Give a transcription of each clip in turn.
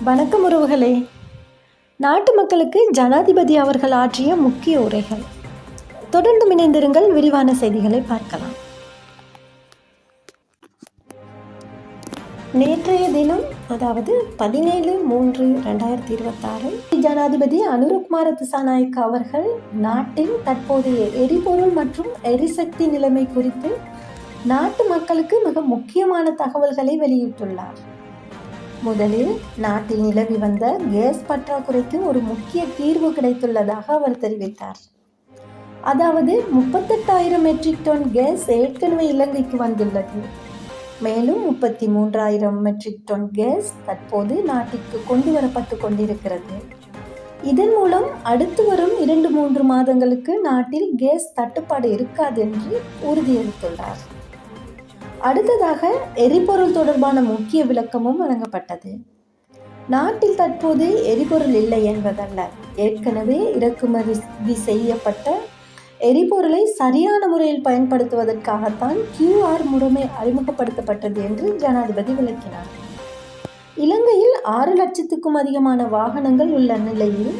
வணக்கம் உறவுகளே. நாட்டு மக்களுக்கு ஜனாதிபதி அவர்கள் ஆற்றிய முக்கிய உரைகள். தொடர்ந்து இணைந்திருங்கள், விரிவான செய்திகளை பார்க்கலாம். நேற்றைய தினம், அதாவது 17/3/2026 ஜனாதிபதி அனுரகுமார திசாநாயக்க அவர்கள் நாட்டின் தற்போதைய எரிபொருள் மற்றும் எரிசக்தி நிலைமை குறித்து நாட்டு மக்களுக்கு மிக முக்கியமான தகவல்களை வெளியிட்டுள்ளார். முதலில் நாட்டில் நிலவி வந்த கேஸ் பற்றாக்குறைக்கு ஒரு முக்கிய தீர்வு கிடைத்துள்ளதாக அவர் தெரிவித்தார். அதாவது 38,000 மெட்ரிக் டன் கேஸ் ஏற்கனவே இலங்கைக்கு வந்துள்ளது. மேலும் 33,000 மெட்ரிக் டன் கேஸ் தற்போது நாட்டிற்கு கொண்டு வரப்பட்டு கொண்டிருக்கிறது. இதன் மூலம் அடுத்து வரும் 2-3 மாதங்களுக்கு நாட்டில் கேஸ் தட்டுப்பாடு இருக்காது என்று உறுதியளித்துள்ளார். அடுத்ததாக எரிபொருள் தொடர்பான முக்கிய விளக்கமும் வழங்கப்பட்டது. நாட்டில் தற்போது எரிபொருள் இல்லை என்பதல்ல, ஏற்கனவே இறக்குமதி செய்யப்பட்ட எரிபொருளை சரியான முறையில் பயன்படுத்துவதற்காகத்தான் QR முறைமை அறிமுகப்படுத்தப்பட்டது என்று ஜனாதிபதி விளக்கினார். இலங்கையில் 6 லட்சத்துக்கும் அதிகமான வாகனங்கள் உள்ள நிலையில்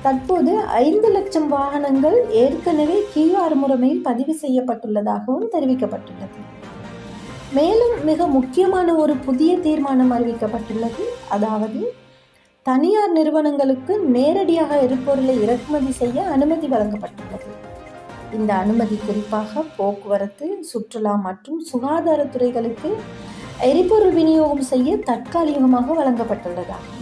தற்போது 5 லட்சம் வாகனங்கள் ஏற்கனவே QR முறைமையில் பதிவு செய்யப்பட்டுள்ளதாகவும் தெரிவிக்கப்பட்டுள்ளது. மேலும் மிக முக்கியமான ஒரு புதிய தீர்மானம் அறிவிக்கப்பட்டுள்ளது. அதாவது தனியார் நிறுவனங்களுக்கு நேரடியாக எரிபொருளை இறக்குமதி செய்ய அனுமதி வழங்கப்பட்டுள்ளது. இந்த அனுமதி குறிப்பாக போக்குவரத்து, சுற்றுலா மற்றும் சுகாதாரத்துறைகளுக்கு எரிபொருள் விநியோகம் செய்ய தற்காலிகமாக வழங்கப்பட்டுள்ளதாகும்.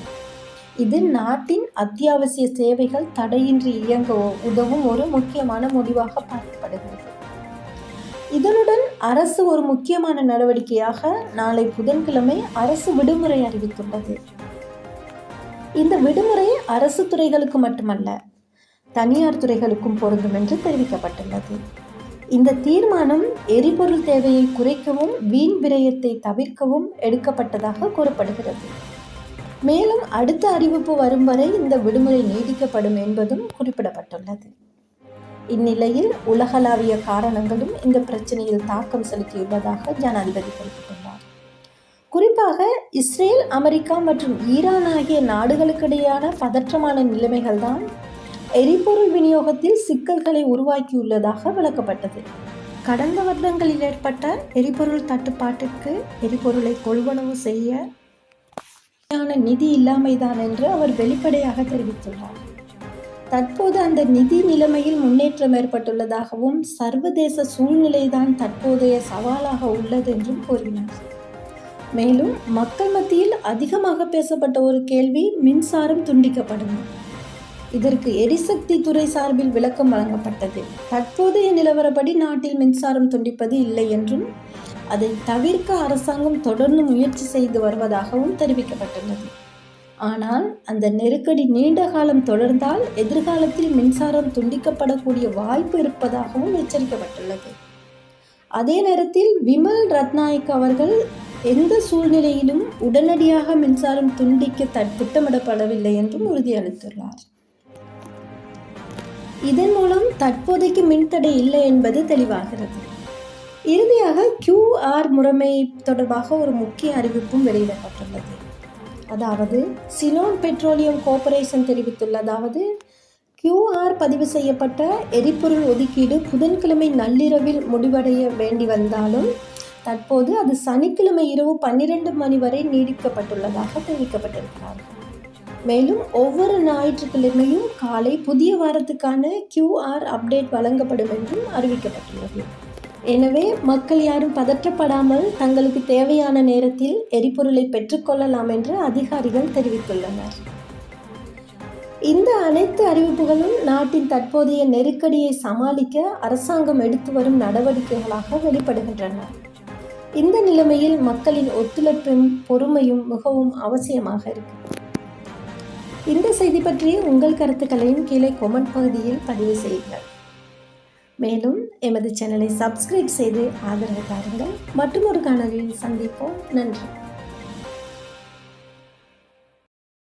இது நாட்டின் அத்தியாவசிய சேவைகள் தடையின்றி இயங்க உதவும் ஒரு முக்கியமான முடிவாக பார்க்கப்படுகிறது. இதனுடன் அரசு ஒரு முக்கியமான நடவடிக்கையாக நாளை புதன்கிழமை அரசு விடுமுறை அறிவித்துள்ளது. இந்த விடுமுறை அரசு துறைகளுக்கு மட்டுமல்ல, தனியார் துறைகளுக்கும் பொருந்தும் என்று தெரிவிக்கப்பட்டுள்ளது. இந்த தீர்மானம் எரிபொருள் தேவையை குறைக்கவும் வீண் விரயத்தை தவிர்க்கவும் எடுக்கப்பட்டதாக கூறப்படுகிறது. மேலும் அடுத்த அறிவிப்பு வரும் வரை இந்த விடுமுறை நீடிக்கப்படும் என்பதும் குறிப்பிடப்பட்டுள்ளது. இந்நிலையில் உலகளாவிய காரணங்களும் இந்த பிரச்சனையில் தாக்கம் செலுத்தியுள்ளதாக ஜனாதிபதி குறிப்பிட்டுள்ளார். குறிப்பாக இஸ்ரேல், அமெரிக்கா மற்றும் ஈரான் ஆகிய நாடுகளுக்கிடையான பதற்றமான நிலைமைகள் தான் எரிபொருள் விநியோகத்தில் சிக்கல்களை உருவாக்கியுள்ளதாக விளக்கப்பட்டது. கடந்த வருடங்களில் ஏற்பட்ட எரிபொருள் தட்டுப்பாட்டிற்கு எரிபொருளை கொள்வனவு செய்ய நிதி இல்லாமைதான் என்று அவர் வெளிப்படையாக தெரிவித்துள்ளார். தற்போது அந்த நிதி நிலைமையில் முன்னேற்றம் ஏற்பட்டுள்ளதாகவும் சர்வதேச சூழ்நிலைதான் தற்போதைய சவாலாக உள்ளது என்றும் கூறினார். மேலும் மக்கள் மத்தியில் அதிகமாக பேசப்பட்ட ஒரு கேள்வி மின்சாரம் துண்டிக்கப்படுமா? இதற்கு எரிசக்தி துறை சார்பில் விளக்கம் வழங்கப்பட்டது. தற்போதைய நிலவரப்படி நாட்டில் மின்சாரம் துண்டிப்பது இல்லை என்றும் அதை தவிர்க்க அரசாங்கம் தொடர்ந்து முயற்சி செய்து வருவதாகவும் தெரிவிக்கப்பட்டுள்ளது. ஆனால் அந்த நெருக்கடி நீண்ட காலம் தொடர்ந்தால் எதிர்காலத்தில் மின்சாரம் துண்டிக்கப்படக்கூடிய வாய்ப்பு இருப்பதாகவும் எச்சரிக்கப்பட்டுள்ளது. அதே நேரத்தில் விமல் ரத்நாயக் அவர்கள் எந்த சூழ்நிலையிலும் உடனடியாக மின்சாரம் துண்டிக்க திட்டமிடப்படவில்லை என்றும் உறுதியளித்துள்ளார். இதன் மூலம் தற்போதைக்கு மின்தடை இல்லை என்பது தெளிவாகிறது. இறுதியாக QR முறைமை தொடர்பாக ஒரு முக்கிய அறிவிப்பும் வெளியிடப்பட்டுள்ளது. அதாவது சிலோன் பெட்ரோலியம் கார்ப்பரேஷன் தெரிவித்துள்ளதாவது QR பதிவு செய்யப்பட்ட எரிபொருள் ஒதுக்கீடு புதன்கிழமை நள்ளிரவில் முடிவடைய வேண்டி வந்தாலும் தற்போது அது சனிக்கிழமை இரவு 12 மணி வரை நீடிக்கப்பட்டுள்ளதாக தெரிவிக்கப்பட்டிருக்கிறார்கள். மேலும் ஒவ்வொரு ஞாயிற்றுக்கிழமையும் காலை புதிய வாரத்துக்கான QR அப்டேட் வழங்கப்படும் என்றும் அறிவிக்கப்பட்டுள்ளது. எனவே மக்கள் யாரும் பதற்றப்படாமல் தங்களுக்கு தேவையான நேரத்தில் எரிபொருளை பெற்றுக்கொள்ளலாம் என்று அதிகாரிகள் தெரிவித்துள்ளனர். இந்த அனைத்து அறிவிப்புகளும் நாட்டின் தற்போதைய நெருக்கடியை சமாளிக்க அரசாங்கம் எடுத்து வரும் நடவடிக்கைகளாக வெளிப்படுகின்றன. இந்த நிலைமையில் மக்களின் ஒத்துழைப்பும் பொறுமையும் மிகவும் அவசியமாக இருக்கு. இந்த செய்தி பற்றிய உங்கள் கருத்துக்களையும் கீழே கமெண்ட் பகுதியில் பதிவு செய்யுங்கள். மேலும் எமது சேனலை சப்ஸ்கிரைப் செய்து ஆதரவு தாருங்கள். மற்றும் ஒரு காணொலியில் சந்திப்போம். நன்றி.